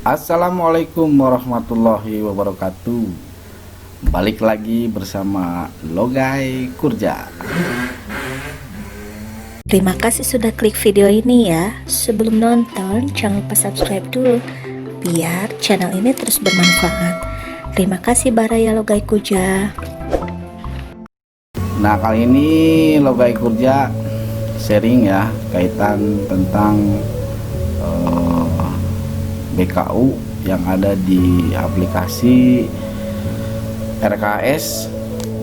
Assalamualaikum warahmatullahi wabarakatuh. Balik lagi bersama Logai Kurja. Terima kasih sudah klik video ini ya. Sebelum nonton, jangan lupa subscribe dulu biar channel ini terus bermanfaat. Terima kasih Baraya Logai Kurja. Nah, kali ini Logai Kurja sharing ya kaitan tentang BKU yang ada di aplikasi RKS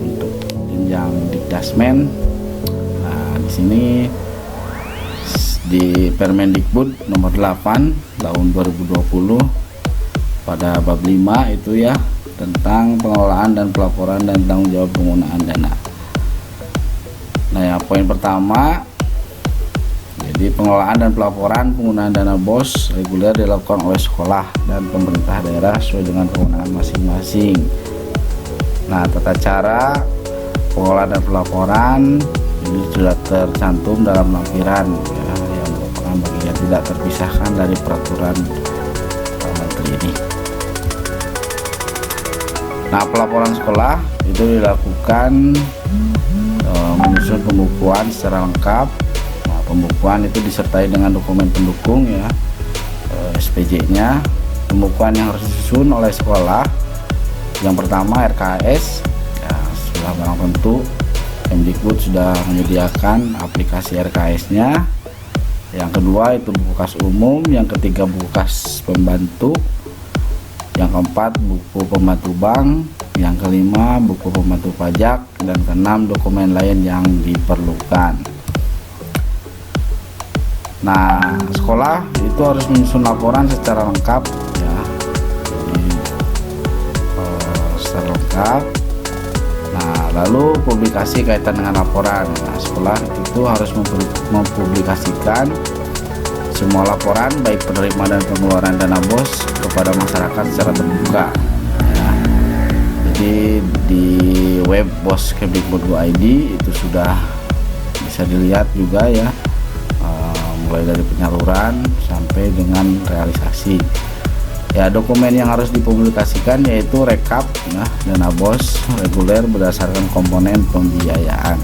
untuk jenjang Dikdasmen. Nah, di sini di Permendikbud nomor 8 tahun 2020 pada bab 5 itu ya, tentang pengelolaan dan pelaporan dan tanggung jawab penggunaan dana. Nah, ya, poin pertama, jadi pengelolaan dan pelaporan penggunaan dana BOS reguler dilakukan oleh sekolah dan pemerintah daerah sesuai dengan kewenangan masing-masing. Nah, tata cara pengelolaan dan pelaporan ini sudah tercantum dalam lampiran ya, yang merupakan bagian tidak terpisahkan dari peraturan menteri ini. Nah, pelaporan sekolah itu dilakukan menyusun pembukuan secara lengkap. Pembukuan itu disertai dengan dokumen pendukung ya, SPJ-nya. Pembukuan yang harus disusun oleh sekolah, yang pertama RKS ya, sudah barang tentu Kemdikbud sudah menyediakan aplikasi RKS-nya. Yang kedua itu buku kas umum, yang ketiga buku kas pembantu, yang keempat buku pembantu bank, yang kelima buku pembantu pajak, dan keenam dokumen lain yang diperlukan. Nah, sekolah itu harus menyusun laporan secara lengkap ya. Jadi, secara lengkap. Nah, lalu publikasi kaitan dengan laporan. Nah, sekolah itu harus mempublikasikan semua laporan baik penerima dan pengeluaran dana BOS kepada masyarakat secara terbuka ya. Jadi di web BOS Kemdikbud.id itu sudah bisa dilihat juga ya, mulai dari penyaluran sampai dengan realisasi ya. Dokumen yang harus dipublikasikan yaitu rekap ya, dana BOS reguler berdasarkan komponen pembiayaan.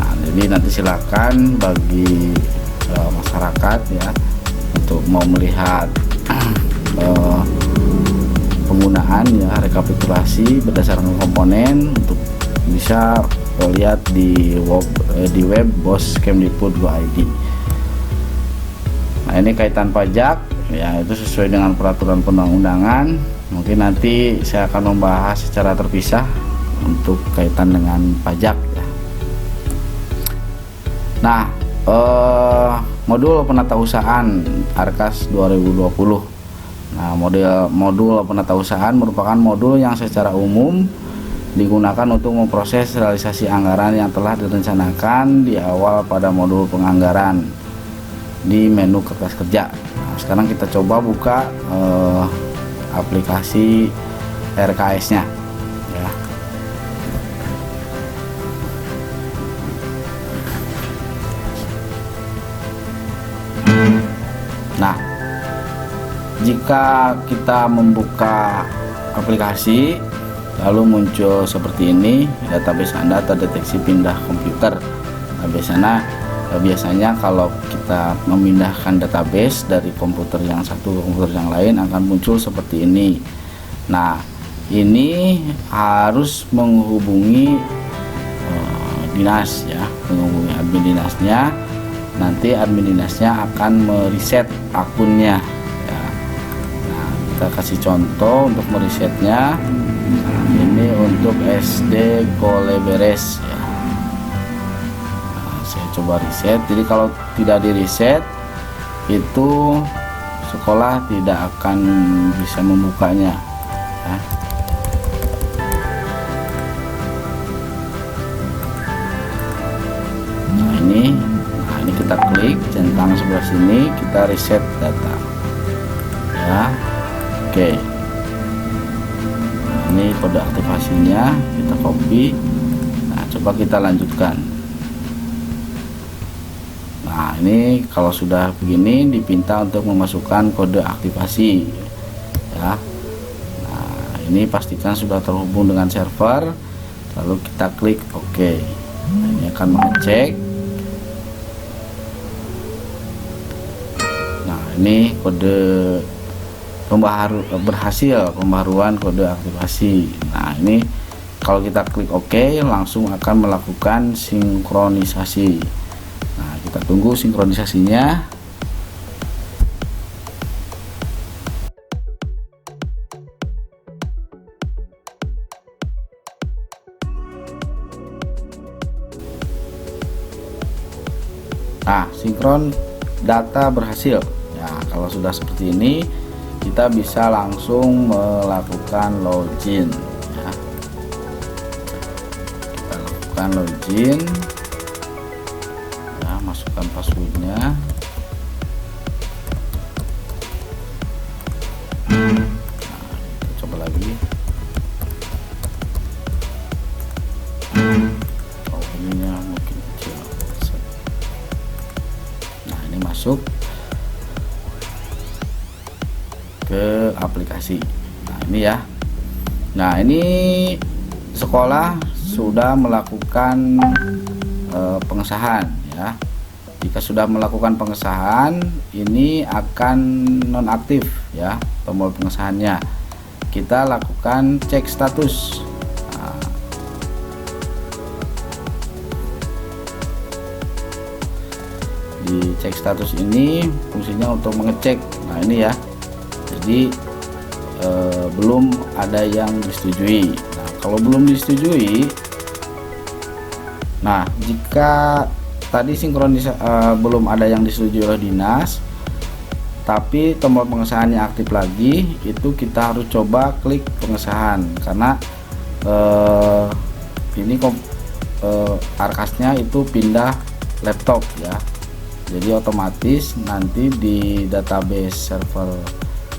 Nah, jadi nanti silakan bagi masyarakat ya untuk mau melihat penggunaan ya, rekapitulasi berdasarkan komponen, untuk bisa lihat di web BOS Kemdikbud.id. Nah, ini kaitan pajak ya, itu sesuai dengan peraturan perundang-undangan. Mungkin nanti saya akan membahas secara terpisah untuk kaitan dengan pajak ya. Nah, modul penatausahaan Arkas 2020. Nah, modul penatausahaan merupakan modul yang secara umum digunakan untuk memproses realisasi anggaran yang telah direncanakan di awal pada modul penganggaran di menu kertas kerja. Nah, sekarang kita coba buka aplikasi RKS-nya ya. Nah, jika kita membuka aplikasi lalu muncul seperti ini, database Anda terdeteksi pindah komputer. Nah, biasanya kalau kita memindahkan database dari komputer yang satu ke komputer yang lain akan muncul seperti ini. Nah, ini harus menghubungi dinas ya, menghubungi admin dinasnya. Nanti admin dinasnya akan mereset akunnya ya. Nah, kita kasih contoh untuk meresetnya. Nah, ini untuk SD Koleberes ya. Saya coba reset. Jadi kalau tidak di reset itu sekolah tidak akan bisa membukanya ya. Nah, ini kita klik centang sebelah sini, kita reset data ya. Oke, nah, ini kode aktivasinya kita copy. Nah, coba kita lanjutkan. Nah, ini kalau sudah begini dipinta untuk memasukkan kode aktivasi ya. Nah, ini pastikan sudah terhubung dengan server, lalu kita klik OK. Nah, ini akan mengecek. Nah, ini kode berhasil pembaruan kode aktivasi. Nah, ini kalau kita klik OK langsung akan melakukan sinkronisasi. Nah, kita tunggu sinkronisasinya. Nah, sinkron data berhasil. Ya, kalau sudah seperti ini kita bisa langsung melakukan login ya. Kita lakukan login ya, masukkan passwordnya. Nah, kita coba lagi. Oh, ininya mungkin kecil. Nah, ini masuk ke aplikasi. Nah, ini ya. Nah, ini sekolah sudah melakukan pengesahan ya. Jika sudah melakukan pengesahan, ini akan nonaktif ya tombol pengesahannya. Kita lakukan cek status. Nah, di cek status ini fungsinya untuk mengecek. Nah, ini ya. Jadi belum ada yang disetujui. Nah, kalau belum disetujui, nah jika tadi belum ada yang disetujui oleh dinas, tapi tombol pengesahannya aktif lagi, itu kita harus coba klik pengesahan karena ini arkasnya itu pindah laptop ya. Jadi otomatis nanti di database server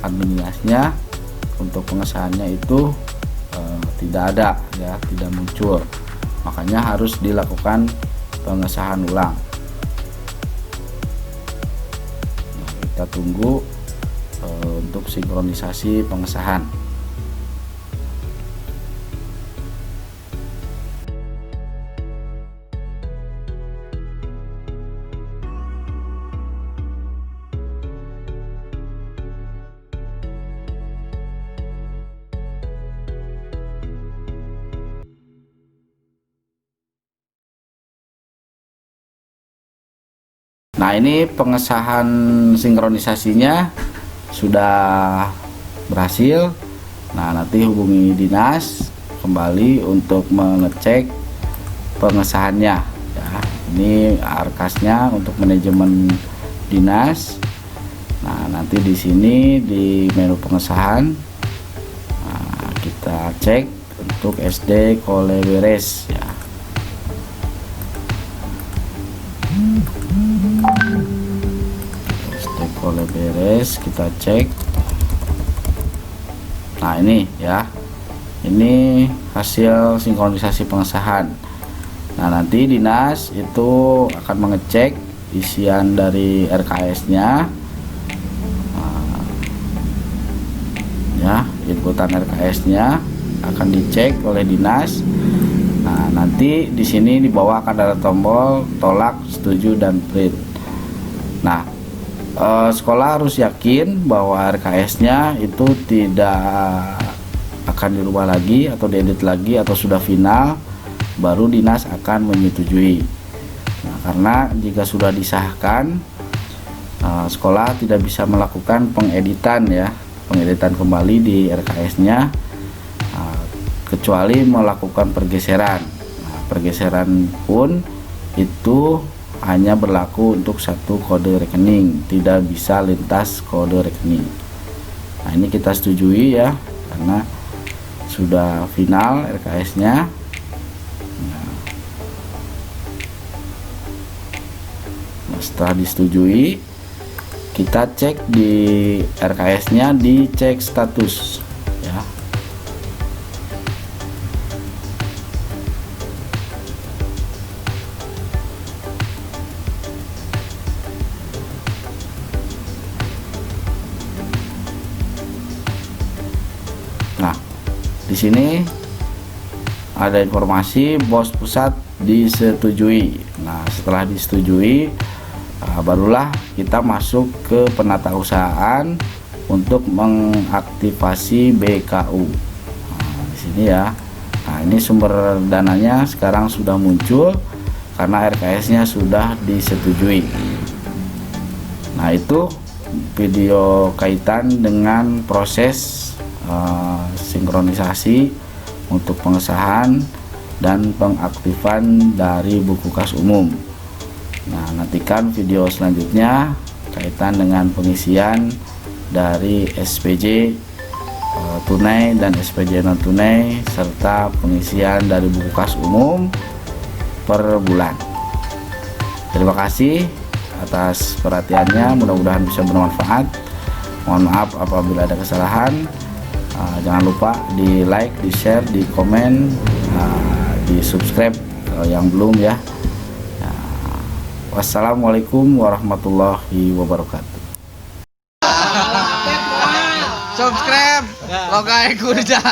adminnya untuk pengesahannya itu tidak ada ya, tidak muncul. Makanya harus dilakukan pengesahan ulang. Nah, kita tunggu untuk sinkronisasi pengesahan. Nah, ini pengesahan sinkronisasinya sudah berhasil. Nah, nanti hubungi dinas kembali untuk mengecek pengesahannya ya. Ini arkasnya untuk manajemen dinas. Nah, nanti di sini di menu pengesahan, nah, kita cek untuk SD Koleberes ya. Boleh beres, kita cek. Nah, ini ya, ini hasil sinkronisasi pengesahan. Nah, nanti dinas itu akan mengecek isian dari RKS-nya. Nah, ya, inputan RKS-nya akan dicek oleh dinas. Nah, nanti di sini di bawah akan ada tombol tolak, setuju, dan print. Nah, sekolah harus yakin bahwa RKS-nya itu tidak akan dirubah lagi atau diedit lagi atau sudah final, baru dinas akan menyetujui. Nah, karena jika sudah disahkan, sekolah tidak bisa melakukan pengeditan ya, pengeditan kembali di RKS-nya, kecuali melakukan pergeseran. Nah, pergeseran pun itu hanya berlaku untuk satu kode rekening, tidak bisa lintas kode rekening. Nah, ini kita setujui ya, karena sudah final RKS-nya. Nah, setelah disetujui, kita cek di RKS-nya, dicek status ya. di sini ada informasi bos pusat disetujui. Nah, setelah disetujui, barulah kita masuk ke penata usahaan untuk mengaktifasi BKU. Nah, di sini ya. Nah, ini sumber dananya sekarang sudah muncul karena RKS-nya sudah disetujui. Nah, itu video kaitan dengan proses sinkronisasi untuk pengesahan dan pengaktifan dari buku kas umum. Nah, nantikan video selanjutnya kaitan dengan pengisian dari SPJ tunai dan SPJ non tunai serta pengisian dari buku kas umum per bulan. Terima kasih atas perhatiannya, mudah-mudahan bisa bermanfaat. Mohon maaf apabila ada kesalahan. Jangan lupa di like, di share, di komen, di subscribe kalau yang belum ya. Wassalamualaikum warahmatullahi wabarakatuh. Subscribe Logai Kurja.